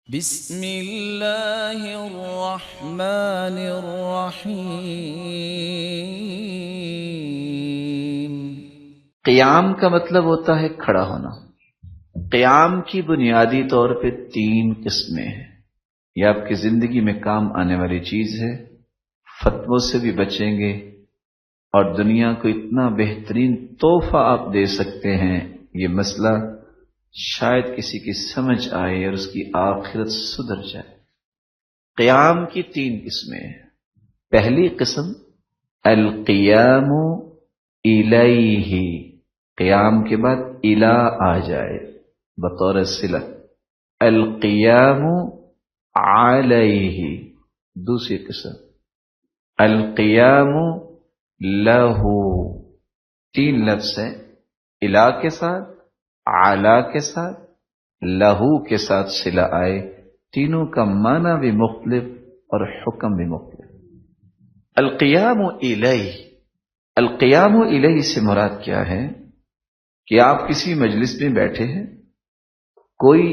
بسم اللہ الرحمن الرحیم۔ قیام کا مطلب ہوتا ہے کھڑا ہونا۔ قیام کی بنیادی طور پہ 3 قسمیں ہیں۔ یہ آپ کی زندگی میں کام آنے والی چیز ہے، فتووں سے بھی بچیں گے اور دنیا کو اتنا بہترین تحفہ آپ دے سکتے ہیں۔ یہ مسئلہ شاید کسی کی سمجھ آئے اور اس کی آخرت سدھر جائے۔ قیام کی 3 قسمیں ہیں۔ پہلی قسم القیام الیہ، قیام کے بعد الا آ جائے بطور صلہ۔ القیام علیہ دوسری قسم۔ القیام لہ، 3 لفظ ہیں، الا کے ساتھ، اعلی کے ساتھ، لہو کے ساتھ صلہ آئے، تینوں کا معنی بھی مختلف اور حکم بھی مختلف۔ القیام الیہ، القیام الیہ سے مراد کیا ہے کہ آپ کسی مجلس میں بیٹھے ہیں، کوئی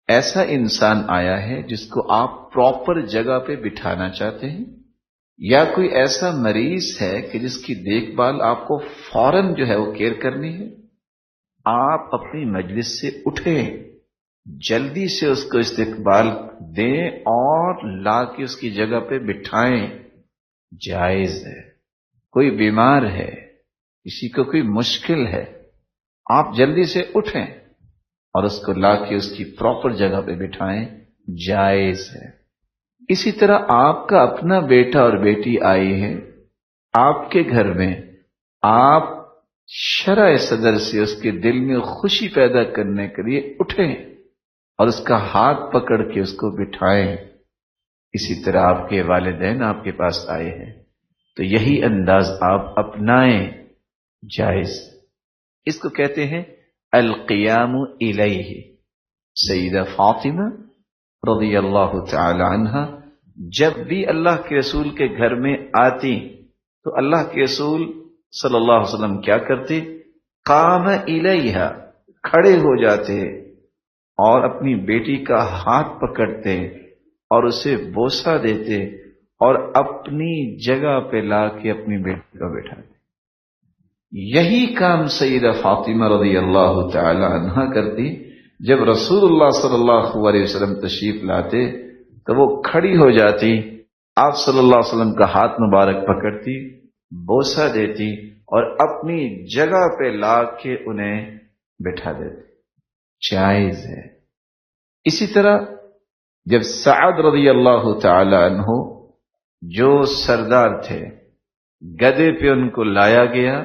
ایسا انسان آیا ہے جس کو آپ پراپر جگہ پہ بٹھانا چاہتے ہیں، یا کوئی ایسا مریض ہے کہ جس کی دیکھ بھال آپ کو فوراً جو ہے وہ کیئر کرنی ہے، آپ اپنی مجلس سے اٹھیں، جلدی سے اس کو استقبال دیں اور لا کے اس کی جگہ پہ بٹھائیں، جائز ہے۔ کوئی بیمار ہے، کسی کو کوئی مشکل ہے، آپ جلدی سے اٹھیں اور اس کو لا کے اس کی پراپر جگہ پہ بٹھائیں، جائز ہے۔ اسی طرح آپ کا اپنا بیٹا اور بیٹی آئی ہے آپ کے گھر میں، آپ شرع صدر سے اس کے دل میں خوشی پیدا کرنے کے لیے اٹھیں اور اس کا ہاتھ پکڑ کے اس کو بٹھائیں۔ اسی طرح آپ کے والدین آپ کے پاس آئے ہیں تو یہی انداز آپ اپنائیں، جائز۔ اس کو کہتے ہیں القیام الیہ۔ سیدہ فاطمہ رضی اللہ تعالی عنہ جب بھی اللہ کے رسول کے گھر میں آتی تو اللہ کے رسول صلی اللہ علیہ وسلم کیا کرتے؟ قام الیہ، کھڑے ہو جاتے اور اپنی بیٹی کا ہاتھ پکڑتے اور اسے بوسہ دیتے اور اپنی جگہ پہ لا کے اپنی بیٹی کو بٹھاتے۔ یہی کام سیدہ فاطمہ رضی اللہ تعالی عنہ کرتی۔ جب رسول اللہ صلی اللہ علیہ وسلم تشریف لاتے تو وہ کھڑی ہو جاتی، آپ صلی اللہ علیہ وسلم کا ہاتھ مبارک پکڑتی، بوسہ دیتی اور اپنی جگہ پہ لا کے انہیں بٹھا دیتی، جائز ہے۔ اسی طرح جب سعد رضی اللہ تعالی عنہ جو سردار تھے، گدے پہ ان کو لایا گیا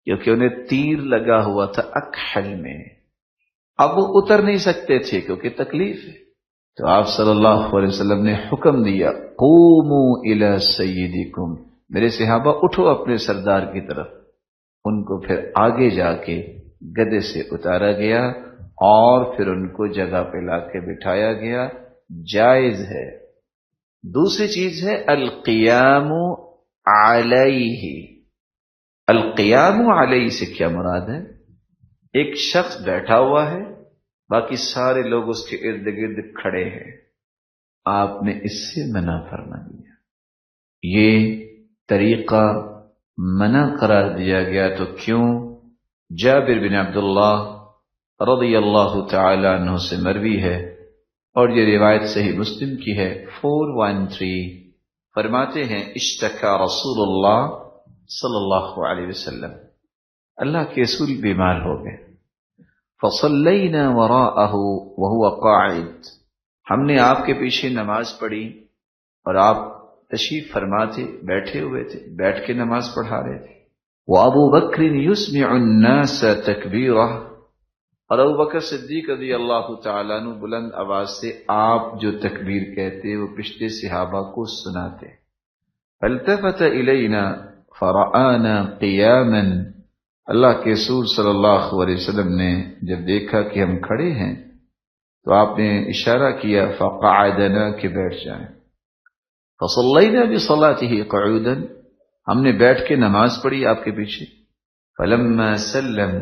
کیونکہ انہیں تیر لگا ہوا تھا اکحل میں، اب وہ اتر نہیں سکتے تھے کیونکہ تکلیف ہے، تو آپ صلی اللہ علیہ وسلم نے حکم دیا قوموا الی سیدکم، میرے صحابہ اٹھو اپنے سردار کی طرف۔ ان کو پھر آگے جا کے گدے سے اتارا گیا اور پھر ان کو جگہ پہ لا کے بٹھایا گیا، جائز ہے۔ دوسری چیز ہے القیام علیہ۔ القیام علیہ سے کیا مراد ہے؟ ایک شخص بیٹھا ہوا ہے، باقی سارے لوگ اس کے ارد گرد کھڑے ہیں، آپ نے اس سے منع فرما دیا۔ یہ طریقہ منع قرار دیا گیا تو کیوں؟ جابر بن عبداللہ رضی اللہ تعالی عنہ سے مروی ہے اور یہ روایت صحیح مسلم کی ہے، 413، فرماتے ہیں اشتکا رسول اللہ صلی اللہ علیہ وسلم، اللہ کے رسول بیمار ہو گئے، فصلینا وراءہ وہو قاعد، ہم نے آپ کے پیچھے نماز پڑھی اور آپ تشریف فرما تھے، بیٹھے ہوئے تھے، بیٹھ کے نماز پڑھا رہے تھے۔ وابو بکر یسمع الناس تکبیرہ، اور ابو بکر صدیق رضی اللہ تعالیٰ عنہ بلند آواز سے آپ جو تکبیر کہتے وہ پچھلے صحابہ کو سناتے۔ فالتفت الینا فرآنا قیاما، اللہ کے رسول صلی اللہ علیہ وسلم نے جب دیکھا کہ ہم کھڑے ہیں تو آپ نے اشارہ کیا فقعدنا، کہ بیٹھ جائیں۔ فصلینا بصلاته قعودا، ہم نے بیٹھ کے نماز پڑھی آپ کے پیچھے۔ فلما سلم،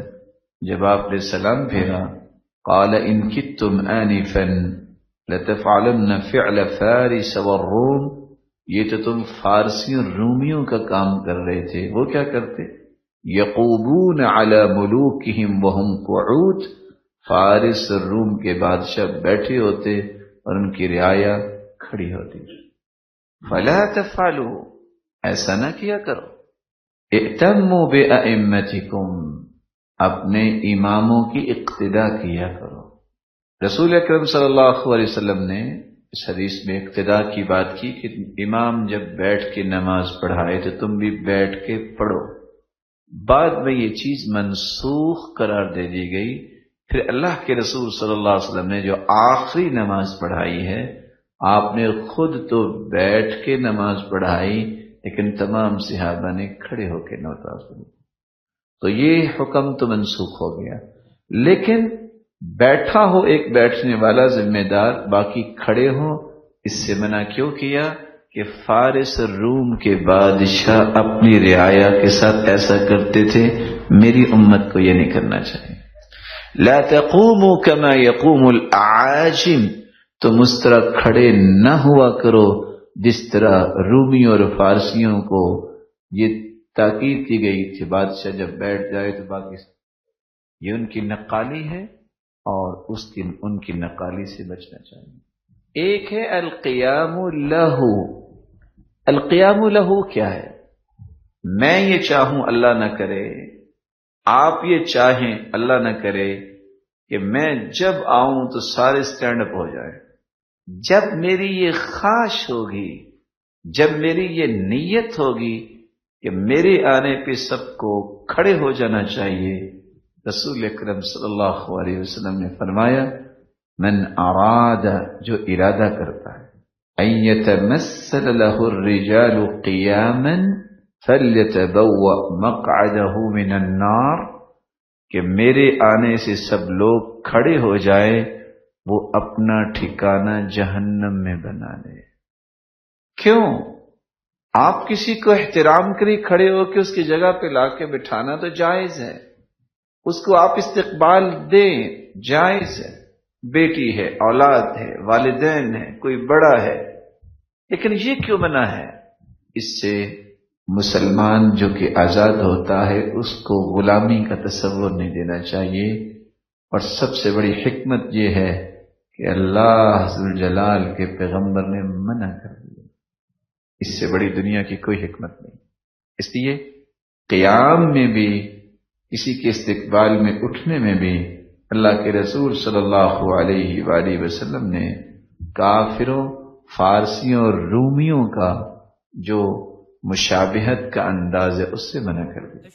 جب آپ نے سلام پھیرا، قال ان کتم آنفا، لتفعلن فعل فارس والروم، یہ تو تم فارسیوں رومیوں کا کام کر رہے تھے۔ وہ کیا کرتے؟ یقومون علی ملوکہم وہم قعود، فارس روم کے بادشاہ بیٹھے ہوتے اور ان کی رعایا کھڑی ہوتی۔ فلا تفعلوا، ایسا نہ کیا کرو۔ ائتموا بأئمتکم، اپنے اماموں کی اقتداء کیا کرو۔ رسول اکرم صلی اللہ علیہ وسلم نے اس حدیث میں اقتداء کی بات کی کہ امام جب بیٹھ کے نماز پڑھائے تو تم بھی بیٹھ کے پڑھو۔ بعد میں یہ چیز منسوخ قرار دے دی گئی۔ پھر اللہ کے رسول صلی اللہ علیہ وسلم نے جو آخری نماز پڑھائی ہے، آپ نے خود تو بیٹھ کے نماز پڑھائی، لیکن تمام صحابہ نے کھڑے ہو کے نماز پڑھی۔ تو یہ حکم تو منسوخ ہو گیا، لیکن بیٹھا ہو ایک بیٹھنے والا ذمہ دار، باقی کھڑے ہوں، اس سے منع کیوں کیا؟ کہ فارس روم کے بادشاہ اپنی رعایا کے ساتھ ایسا کرتے تھے، میری امت کو یہ نہیں کرنا چاہیے۔ لا تقوموا كما يقوم الاعاجم، تم اس طرح کھڑے نہ ہوا کرو جس طرح رومیوں اور فارسیوں کو یہ تاکید کی گئی تھی، بادشاہ جب بیٹھ جائے تو باقی یہ ان کی نقالی ہے اور ان کی نقالی سے بچنا چاہیے۔ ایک ہے القیام لہ۔ القیام لہ کیا ہے؟ میں یہ چاہوں اللہ نہ کرے، آپ یہ چاہیں اللہ نہ کرے کہ میں جب آؤں تو سارے سٹینڈ اپ ہو جائیں۔ جب میری یہ خواہش ہوگی، جب میری یہ نیت ہوگی کہ میرے آنے پہ سب کو کھڑے ہو جانا چاہیے، رسول اکرم صلی اللہ علیہ وسلم نے فرمایا من اراد، جو ارادہ کرتا ہے، ان یتمثل له الرجال قیاما فلیتبوأ مقعده من النار، کہ میرے آنے سے سب لوگ کھڑے ہو جائے، وہ اپنا ٹھکانہ جہنم میں بنا لے۔ کیوں؟ آپ کسی کو احترام کے لیے کھڑے ہو کے اس کی جگہ پہ لا کے بٹھانا تو جائز ہے، اس کو آپ استقبال دیں، جائز ہے، بیٹی ہے، اولاد ہے، والدین ہے، کوئی بڑا ہے، لیکن یہ کیوں منع ہے؟ اس سے مسلمان جو کہ آزاد ہوتا ہے اس کو غلامی کا تصور نہیں دینا چاہیے، اور سب سے بڑی حکمت یہ ہے کہ اللہ ذوالجلال کے پیغمبر نے منع کر دیا، اس سے بڑی دنیا کی کوئی حکمت نہیں۔ اس لیے قیام میں بھی، کسی کے استقبال میں اٹھنے میں بھی اللہ کے رسول صلی اللہ علیہ وآلہ وسلم نے کافروں، فارسیوں اور رومیوں کا جو مشابہت کا انداز ہے اس سے منع کر دیا۔